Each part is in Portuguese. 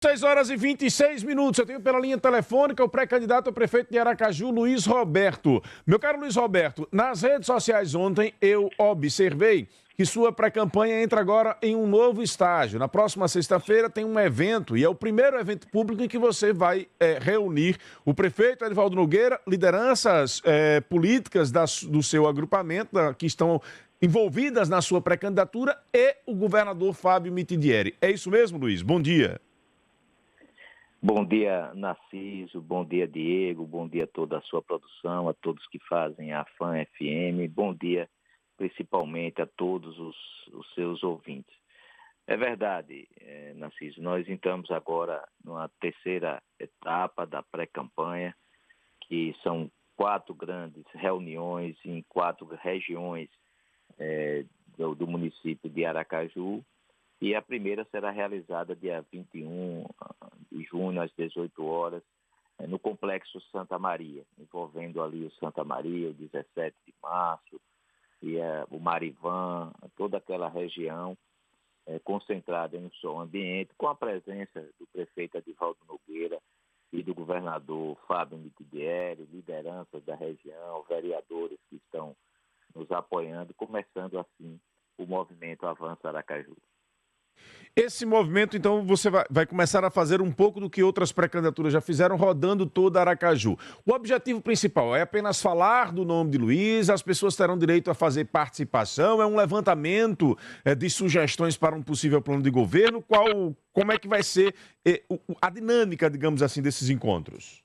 6h26. Eu tenho pela linha telefônica o pré-candidato a prefeito de Aracaju, Luiz Roberto. Meu caro Luiz Roberto, nas redes sociais ontem eu observei que sua pré-campanha entra agora em um novo estágio. Na próxima sexta-feira tem um evento, e é o primeiro evento público em que você vai reunir o prefeito Edivaldo Nogueira, lideranças políticas do seu agrupamento, que estão envolvidas na sua pré-candidatura, e o governador Fábio Mitidieri. É isso mesmo, Luiz? Bom dia. Bom dia, Narciso, bom dia, Diego, bom dia a toda a sua produção, a todos que fazem a FAM FM, bom dia principalmente a todos os seus ouvintes. É verdade, Narciso, nós entramos agora numa terceira etapa da pré-campanha, que são 4 grandes reuniões em 4 regiões do município de Aracaju. E a primeira será realizada dia 21 de junho, às 18 horas, no Complexo Santa Maria, envolvendo ali o Santa Maria, o 17 de março, e o Marivan, toda aquela região concentrada em um só ambiente, com a presença do prefeito Edivaldo Nogueira e do governador Fábio Mitidieri, lideranças da região, vereadores que estão nos apoiando, começando assim o movimento Avança Aracaju. Esse movimento, então, você vai começar a fazer um pouco do que outras pré-candidaturas já fizeram, rodando toda Aracaju. O objetivo principal é apenas falar do nome de Luiz, as pessoas terão direito a fazer participação, é um levantamento de sugestões para um possível plano de governo. Como é que vai ser a dinâmica, digamos assim, desses encontros?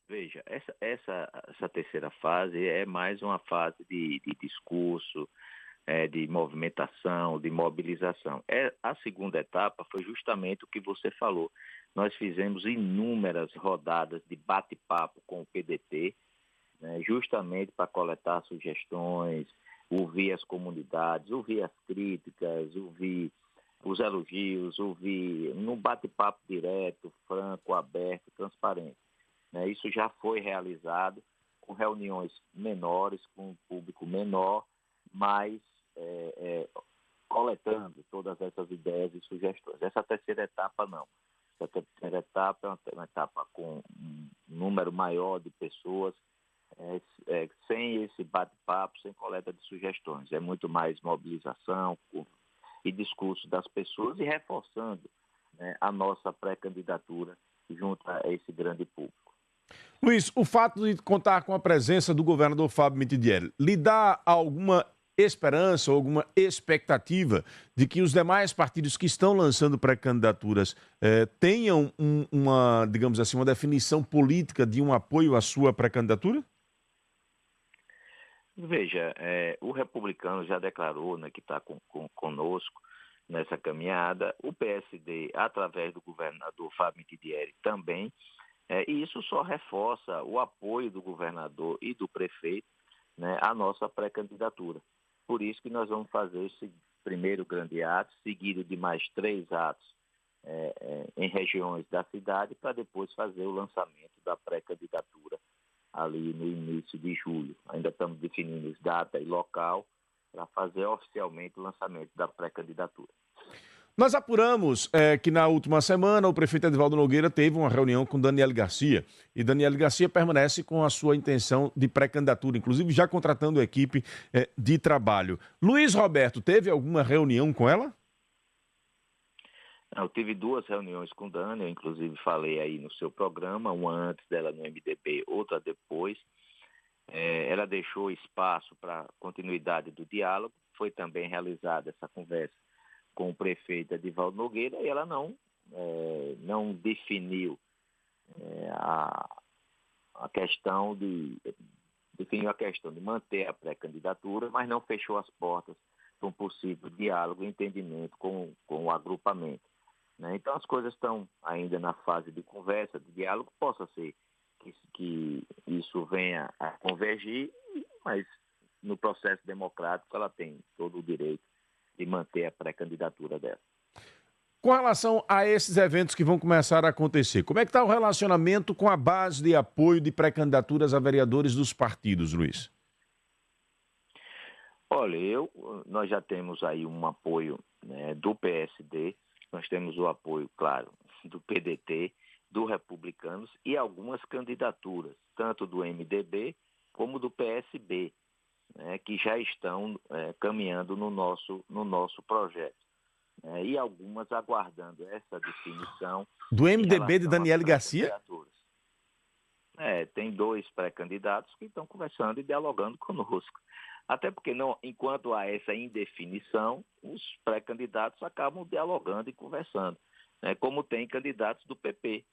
Veja, essa terceira fase é mais uma fase de discurso, de movimentação, de mobilização. A segunda etapa foi justamente o que você falou. Nós fizemos inúmeras rodadas de bate-papo com o PDT, né, justamente para coletar sugestões, ouvir as comunidades, ouvir as críticas, ouvir os elogios, ouvir num bate-papo direto, franco, aberto, transparente. Né, isso já foi realizado com reuniões menores, com um público menor, mas coletando todas essas ideias e sugestões. Essa terceira etapa não. Essa terceira etapa é uma etapa com um número maior de pessoas, sem esse bate-papo, sem coleta de sugestões. É muito mais mobilização e discurso das pessoas e reforçando, né, a nossa pré-candidatura junto a esse grande público. Luiz, o fato de contar com a presença do governador Fábio Mitidieri lhe dá alguma esperança ou alguma expectativa de que os demais partidos que estão lançando pré-candidaturas tenham uma, digamos assim, uma definição política de um apoio à sua pré-candidatura? Veja, o republicano já declarou, né, que está conosco nessa caminhada, o PSD, através do governador Fábio Mitidieri, também, e isso só reforça o apoio do governador e do prefeito, né, à nossa pré-candidatura. Por isso que nós vamos fazer esse primeiro grande ato, seguido de mais 3 atos em regiões da cidade, para depois fazer o lançamento da pré-candidatura ali no início de julho. Ainda estamos definindo data e local para fazer oficialmente o lançamento da pré-candidatura. Nós apuramos que na última semana o prefeito Edivaldo Nogueira teve uma reunião com Daniele Garcia, e Daniele Garcia permanece com a sua intenção de pré-candidatura, inclusive já contratando a equipe de trabalho. Luiz Roberto, teve alguma reunião com ela? Eu tive 2 reuniões com Dani, eu inclusive falei aí no seu programa, uma antes dela no MDB, outra depois. Ela deixou espaço para continuidade do diálogo, foi também realizada essa conversa com o prefeito Edivaldo Nogueira, e ela não definiu a questão definiu a questão de manter a pré-candidatura, mas não fechou as portas para um possível diálogo e entendimento com o agrupamento. Né? Então as coisas estão ainda na fase de conversa, de diálogo, possa ser que isso venha a convergir, mas no processo democrático ela tem todo o direito de manter a pré-candidatura dela. Com relação a esses eventos que vão começar a acontecer, como é que está o relacionamento com a base de apoio de pré-candidaturas a vereadores dos partidos, Luiz? Olha, nós já temos aí um apoio, né, do PSD, Nós temos o apoio, claro, do PDT, do Republicanos e algumas candidaturas, tanto do MDB como do PSB, né, que já estão caminhando no nosso projeto. E algumas aguardando essa definição. Do MDB de Daniele Garcia? Tem 2 pré-candidatos que estão conversando e dialogando conosco. Até porque, enquanto há essa indefinição, os pré-candidatos acabam dialogando e conversando, né, como tem candidatos do PP,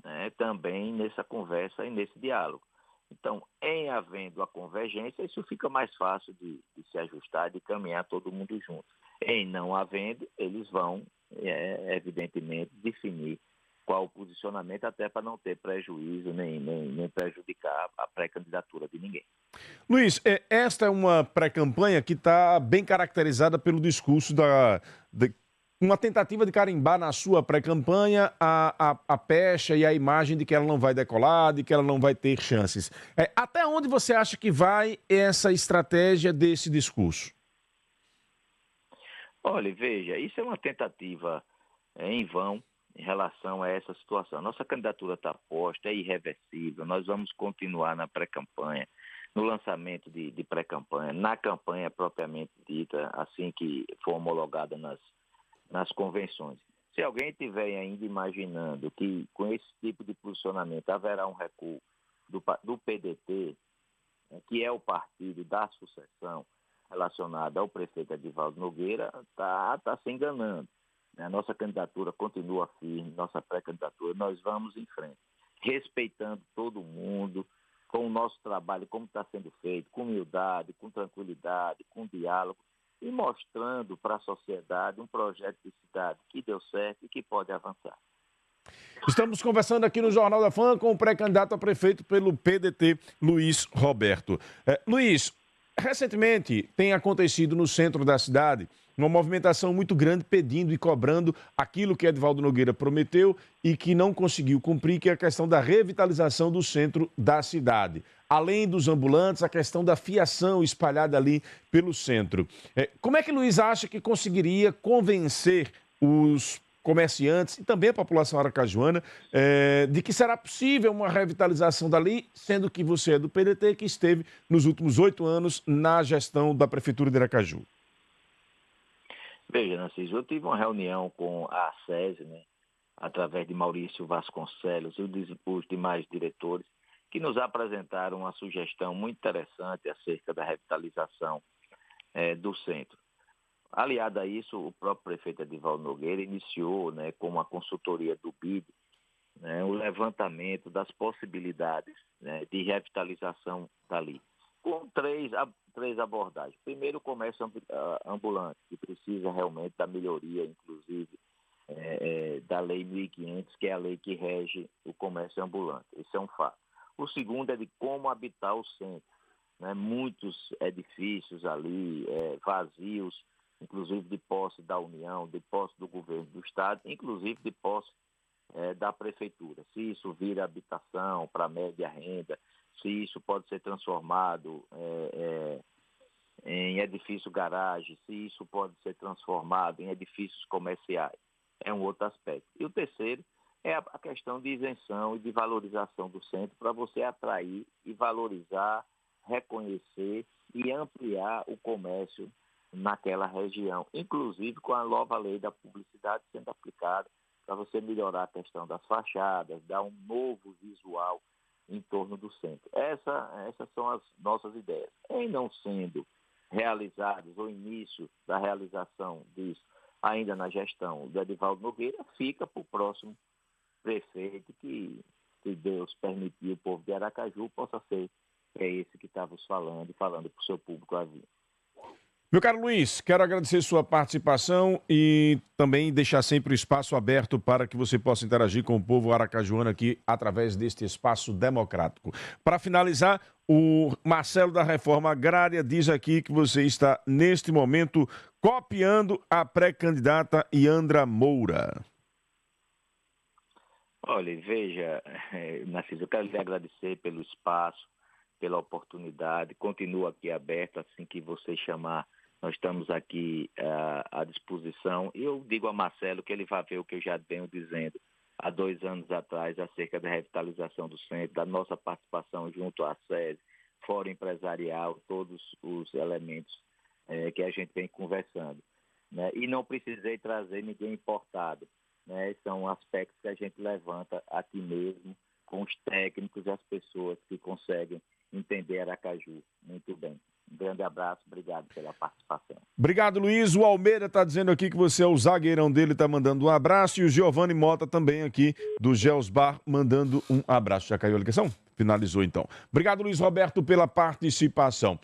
né, também nessa conversa e nesse diálogo. Então, em havendo a convergência, isso fica mais fácil de se ajustar, de caminhar todo mundo junto. Em não havendo, eles vão, evidentemente, definir qual o posicionamento, até para não ter prejuízo nem prejudicar a pré-candidatura de ninguém. Luiz, esta é uma pré-campanha que está bem caracterizada pelo discurso uma tentativa de carimbar na sua pré-campanha a pecha e a imagem de que ela não vai decolar, de que ela não vai ter chances. Até onde você acha que vai essa estratégia desse discurso? Olha, veja, isso é uma tentativa em vão em relação a essa situação. Nossa candidatura está posta, é irreversível, nós vamos continuar na pré-campanha, no lançamento de pré-campanha, na campanha propriamente dita, assim que for homologada nas convenções. Se alguém estiver ainda imaginando que com esse tipo de posicionamento haverá um recuo do PDT, que é o partido da sucessão relacionada ao prefeito Edivaldo Nogueira, está se enganando. A nossa candidatura continua firme, nossa pré-candidatura, nós vamos em frente, respeitando todo mundo, com o nosso trabalho, como está sendo feito, com humildade, com tranquilidade, com diálogo, e mostrando para a sociedade um projeto de cidade que deu certo e que pode avançar. Estamos conversando aqui no Jornal da Fã com o pré-candidato a prefeito pelo PDT, Luiz Roberto. Luiz, recentemente tem acontecido no centro da cidade uma movimentação muito grande pedindo e cobrando aquilo que Edivaldo Nogueira prometeu e que não conseguiu cumprir, que é a questão da revitalização do centro da cidade. Além dos ambulantes, a questão da fiação espalhada ali pelo centro. Como é que Luiz acha que conseguiria convencer os comerciantes e também a população aracajuana de que será possível uma revitalização dali, sendo que você é do PDT, que esteve nos últimos 8 anos na gestão da Prefeitura de Aracaju? Veja, Narciso, eu tive uma reunião com a SESI, né, através de Maurício Vasconcelos e os demais diretores, que nos apresentaram uma sugestão muito interessante acerca da revitalização do centro. Aliado a isso, o próprio prefeito Edivaldo Nogueira iniciou, né, com uma consultoria do BID, né, o levantamento das possibilidades, né, de revitalização dali, com três abordagens. Primeiro, o comércio ambulante, que precisa realmente da melhoria, inclusive, da Lei 1.500, que é a lei que rege o comércio ambulante. Esse é um fato. O segundo é de como habitar o centro, né? Muitos edifícios ali vazios, inclusive de posse da União, de posse do governo do Estado, inclusive de posse da Prefeitura. Se isso vira habitação para média renda, se isso pode ser transformado em edifício garagem, se isso pode ser transformado em edifícios comerciais, é um outro aspecto. E o terceiro é a questão de isenção e de valorização do centro para você atrair e valorizar, reconhecer e ampliar o comércio naquela região, inclusive com a nova lei da publicidade sendo aplicada para você melhorar a questão das fachadas, dar um novo visual em torno do centro. Essas são as nossas ideias. Em não sendo realizados, o início da realização disso ainda na gestão do Edivaldo Nogueira, fica para o próximo prefeito que, se Deus permitir, o povo de Aracaju possa ser esse que estávamos falando para o seu público a vir. Meu caro Luiz, quero agradecer sua participação e também deixar sempre o espaço aberto para que você possa interagir com o povo aracajuano aqui através deste espaço democrático. Para finalizar, o Marcelo da Reforma Agrária diz aqui que você está, neste momento, copiando a pré-candidata Yandra Moura. Olha, veja, Narciso, eu quero lhe agradecer pelo espaço, pela oportunidade. Continua aqui aberto, assim que você chamar, Nós estamos aqui à disposição. E eu digo a Marcelo que ele vai ver o que eu já venho dizendo há 2 anos atrás acerca da revitalização do centro, da nossa participação junto à SESI, Fórum Empresarial, todos os elementos que a gente vem conversando. Né? E não precisei trazer ninguém importado. Né? São aspectos que a gente levanta aqui mesmo, com os técnicos e as pessoas que conseguem entender Aracaju muito bem. Um grande abraço, obrigado pela participação. Obrigado, Luiz. O Almeida está dizendo aqui que você é o zagueirão dele, está mandando um abraço. E o Giovanni Mota também aqui, do Gelsbar, mandando um abraço. Já caiu a ligação? Finalizou, então. Obrigado, Luiz Roberto, pela participação.